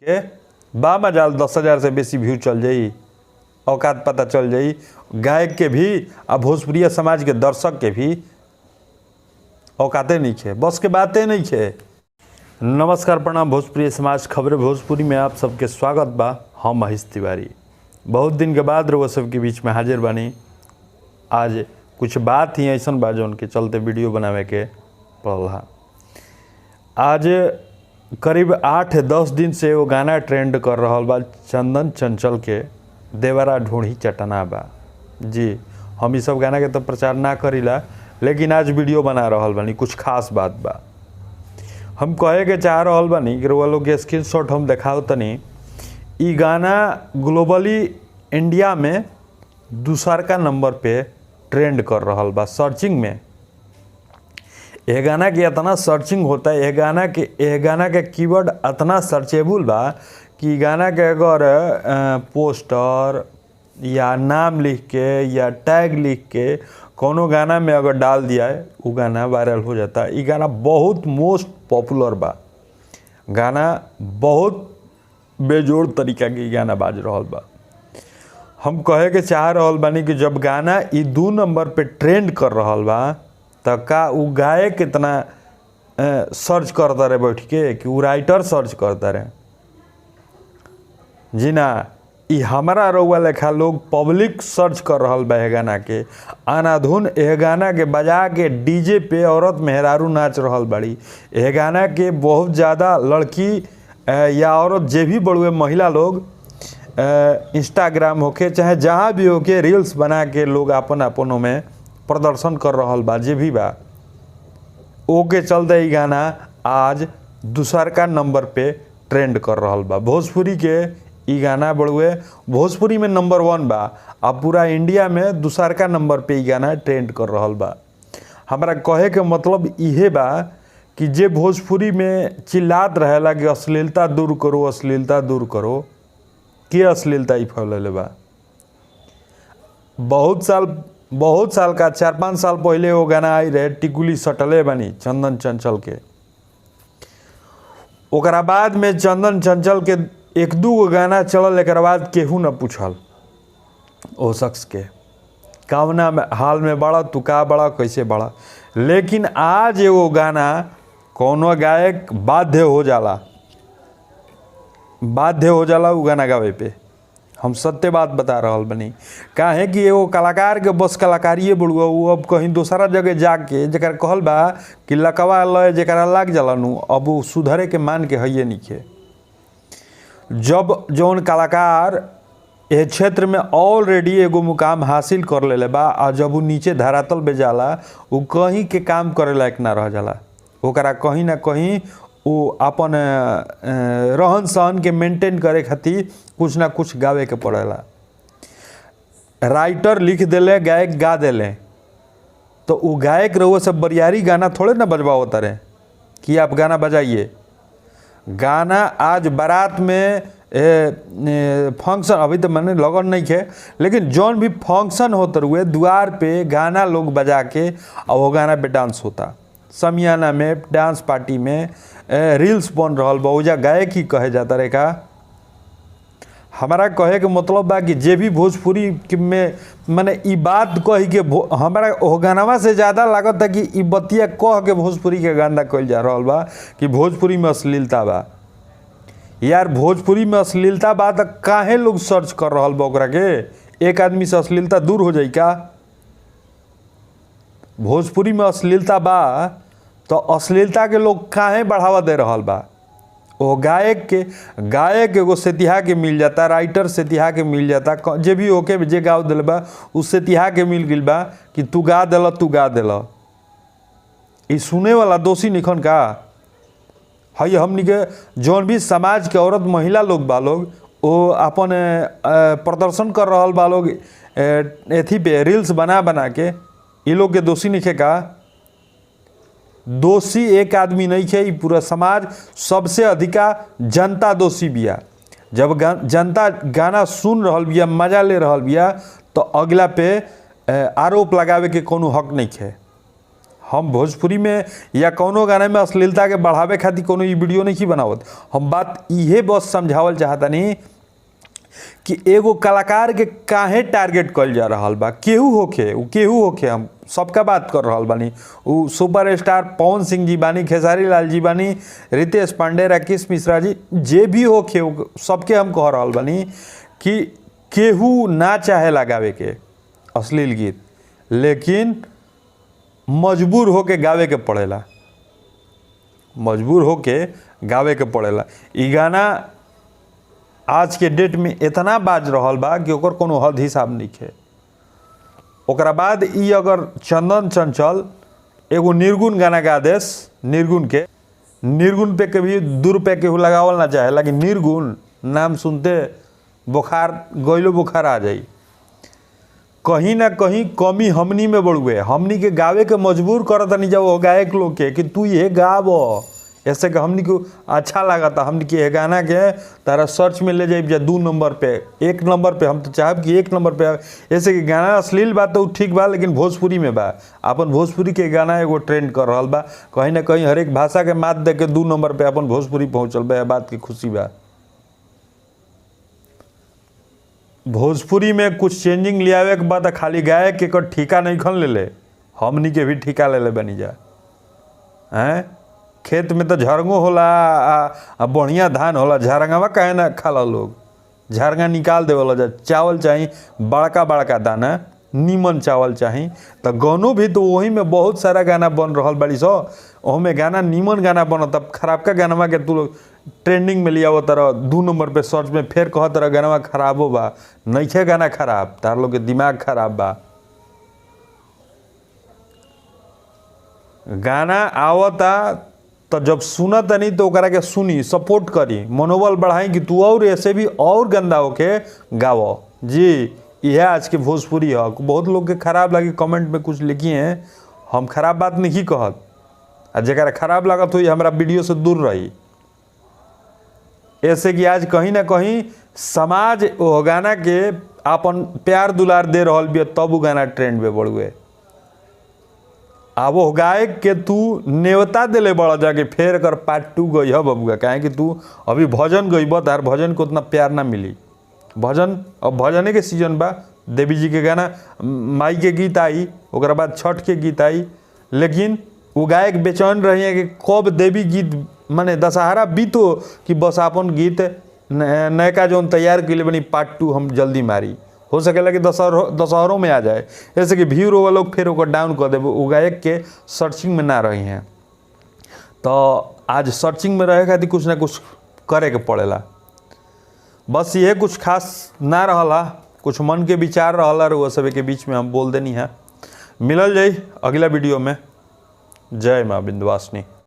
के बा मजाल 10,000 से बेसी व्यू चल जाई, औकात पता चल जाई गायक के भी आ भोजपुरी समाज के दर्शक के भी औकाते नहीं खे, बस के बातें नहीं खे। नमस्कार प्रणाम, भोजपुरी समाज खबरें भोजपुरी में आप सबके स्वागत बा। हम महेश तिवारी बहुत दिन के बाद रउआ सबके बीच में हाजिर बानी। आज कुछ बात ही ऐसा बा जौन के चलते वीडियो बनावे के पड़ल हा। आज करीब 8-10 दिन से वो गाना ट्रेंड कर रहा बा, चंदन चंचल के देवरा ढूंढी चटना बा। जी हम इस सब गाना के तो प्रचार ना करीला, लेकिन आज वीडियो बना रहा बानी, कुछ खास बात बा। हम कहे के चाह रहा बानी कि वो लोग के स्क्रीनशॉट हम दिखाओ तनी। ई गाना ग्लोबली इंडिया में दूसरा नंबर पे ट्रेंड कर रहा बा सर्चिंग में। यह गाना के इतना सर्चिंग होता है, यह गाना के कीवर्ड इतना सर्चेबल बा कि गाना के अगर पोस्टर या नाम लिख के या टैग लिख के कोनो गाना में अगर डाल दिया है, वो गाना वायरल हो जाता है। ये गाना बहुत मोस्ट पॉपुलर बा, गाना बहुत बेजोड़ तरीका के गाना बाज रहा बा। हम कहे के चाह रहा बानी कि जब गाना ई 2 नंबर पे ट्रेंड कर रहा बा तो का उ गायक कितना सर्च करता रहे बैठ के कि उ राइटर सर्च करता रहे। जी ना, ई हमारा रउआ लेखा लोग पब्लिक सर्च कर रहा बा। गाना के अनाधुन यह गाना के बजा के डीजे पे औरत मेहरारू नाच रहा बाड़ी। यह गाना के बहुत ज़्यादा लड़की या औरत जे भी बड़ुए महिला लोग इंस्टाग्राम होके चाहे जहाँ भी होके रील्स बना के लोग अपनों में प्रदर्शन कर रहा बा। जे भी बा ओके चलते ही गाना आज दूसरा नंबर पे ट्रेंड कर रहा बा। भोजपुरी के ई गाना बड़ुए भोजपुरी में नंबर 1 बा, अब पूरा इंडिया में दूसरा नंबर पे ई गाना ट्रेंड कर रहा बा। हमारा कहे के मतलब इहे बा कि जे भोजपुरी में चिल्लात रहेला कि अश्लीलता दूर करो, अश्लीलता दूर करो, के अश्लीलता ही फैलले बा। बहुत साल का 4-5 साल पहले वो गाना आई रहे टिकुली सटले बनी चंदन चंचल के। ओकरा बाद में चंदन चंचल के 1-2 गाना चलल, एक बाद केहू न पूछल ओ शख्स के कवना हाल में बड़ा, तू का बड़ा, कैसे बड़ा। लेकिन आज एगो गाना कोनो गायक बाध्य हो जाला उ गाना गावे पे। हम सत्य बात बता रहा बनी, काहे कि एगो कलाकार के बस कलाकारिए बुड़ुआ, वो अब कहीं दूसरा जगह जाके जरा कहल बा कि लकवा लय जरा लाग जाला नु, अब वो सुधरे के मान के हइये नइखे। जब जौन कलाकार ए क्षेत्र में ऑलरेडी एगो मुकाम हासिल कर लेले बा, आ जब वो नीचे धरातल पे जाला वो कहीं के काम करे लायक ना रह जाला। ओकरा कहीं ना कहीं वो अपन रहन सहन के मेंटेन करे खातिर कुछ ना कुछ गावे के पड़ेला। राइटर लिख देले, गायक गा देले, तो वो गायक रहो सब बरियारी गाना थोड़े ना बजवाओ तारे कि आप गाना बजाइए। गाना आज बारात में फंक्शन, अभी तो मैंने लगन नहीं खे, लेकिन जौन भी फंक्शन होते हुए द्वार पे गाना लोग बजा के और वो गाना पे डांस होता, समियाना में डांस पार्टी में रील्स बन रहा बा, ओजा गायक ही कहे जाता रहे का। हमारा कहे के मतलब बा कि जे भी भोजपुरी में माने ई बात कही के हमारा ओ गानावा से ज़्यादा लागत है कि ई बतिया कह के भोजपुरी के गाना कल जा रहा बा कि भोजपुरी में अश्लीलता बा। यार भोजपुरी में अश्लीलता बा तो काहे लोग सर्च कर रहा बा ओकरा के? एक आदमी से अश्लीलता दूर हो जाई का? भोजपुरी में अश्लीलता बा तो अश्लीलता के लोग काहे बढ़ावा दे रहा बा? वो गायक एगो सेतिहा के मिल जाता, राइटर सेतिहा के मिल जाता, जे भी होके जे गाव दिल बा उस सेतिहा के मिल गइल बा कि तू गा दिल। ई सुने वाला दोषी निखन का हई? हमनी के जौन भी समाज के औरत महिला लोग बा लोग वो अपन प्रदर्शन कर रहा बा लोग एथी पे रील्स बना के, ये लोग के दोषी निखे का? दोषी एक आदमी नहीं है, पूरा समाज सबसे अधिका जनता दोषी बिया। जब जनता गाना सुन रहा बिया, मजा ले रहा बिया, तो अगला पे आरोप लगावे के कोनो हक नहीं है। हम भोजपुरी में या कौनो गाने में अश्लीलता के बढ़ावे खातिर कोनो ई वीडियो नहीं बनावत। हम बात इहे बस समझावल चाहतनी कि एगो कलाकार के काहे टारगेट कल जा रहा बा। केहू होखे हम सबका बात कर रहा बानी। उ सुपरस्टार पवन सिंह जी बानी, खेसारी लाल जी बानी, रितेश पांडे, राकेश मिश्रा जी, जे भी होखे सबके हम कह रहा बानी कि केहू ना चाहे लगावे के अश्लील गीत, लेकिन मजबूर होके गावे के पड़ेला, ई गाना आज के डेट में इतना बाज रहल बा कि ओकर कोनो हद हिसाब नइखे। ओकरा बाद ई अगर चंदन चंचल एगो निर्गुण गाना गा देस, निर्गुण पे कभी 2 रुपये केहू लगावल ना चाहे, लेकिन निर्गुण नाम सुनते गइलो बुखार आ जाई। कहीं ना कहीं कमी हमनी में बढ़ुए, हमनी के गावे के मजबूर करत नहीं जाओ गायक लोग के कि तू ये गाव, ऐसे कि हमनी को अच्छा लागता। हमनी के गाना के तारा सर्च में ले जाए 2 नंबर पे, 1 नंबर पे। हम तो चाहब कि 1 नंबर पे। ऐसे कि गाना अश्लील बात तो ठीक बा, लेकिन भोजपुरी में बा, अपन भोजपुरी के गाना एगो ट्रेंड कर रहा बा। कहीं ना कहीं हर एक भाषा के मात दे के 2 नंबर पे अपन भोजपुरी पहुँचल बा, बात की खुशी बा। भोजपुरी में कुछ चेंजिंग लियावे के बाद खाली गायक के ठिका नहीं खन ले, हमनी के भी ठिका ले बनी जा। हैं खेत में तो झरंगो होला आ बढ़िया धान होला, झरंगवा काहे ना खाला लोग, झरंगा निकाल देवल जा। चावल चाहिए बड़का दाना, नीमन चावल चाहिए। तो गानों भी तो वही में बहुत सारा गाना बन रहा बड़ी सो, ओहमे गाना नीमन गाना बनत। अब खराब का गाना के तू लोग ट्रेंडिंग में लिया वो तरह 2 नंबर पे सर्च में फिर कह तरह गाना खराबो बा। नइखे गाना खराब, तार लोग के दिमाग खराब बा। गाना आवता तो जब सुनत नहीं तो ओकरा के सुनी, सपोर्ट करी, मनोबल बढ़ाई कि तू और ऐसे भी और गंदा होके गावो जी। यह आज के भोजपुरी है। बहुत लोग के खराब लगी कमेंट में कुछ लिखी हैं, हम खराब बात नहीं कहत, आ जरा खराब लागत हुई हमारा वीडियो से दूर रही। ऐसे कि आज कहीं ना कहीं समाज वो गाना के अपन प्यार दुलार दे रहा भी, तब वो गाना ट्रेंड में बढ़ुए। आ वो गायक के तू नेवता दिले बड़ा जाके फिर कर पार्ट 2 गई है बबुआ, काहे कि तू अभी भजन गईब, तार भजन को उतना प्यार ना मिली। भजन अब भजने के सीजन बा, देवी जी के गाना, माई के गीत आई, ओकरा बाद छठ के गीत आई, लेकिन वो गायक बेचैन रही है कि कब देवी गीत माने दशहरा बीतो कि बस अपन गीत नयका जो तैयार के लिए बनी पार्ट 2 हम जल्दी मारी। हो सकेला कि दशहरों में आ जाए, ऐसे कि व्यू रोवा लोग फिर ओकर डाउन कर देवे। वो गायक के सर्चिंग में ना रही हैं, तो आज सर्चिंग में रहे खातिर कुछ ना कुछ करे के पड़ेला। बस ये कुछ खास ना रहला, कुछ मन के विचार रहला वो सब के बीच में हम बोल देनी है। मिलल जाई अगला वीडियो में। जय माँ विंध्यवासिनी।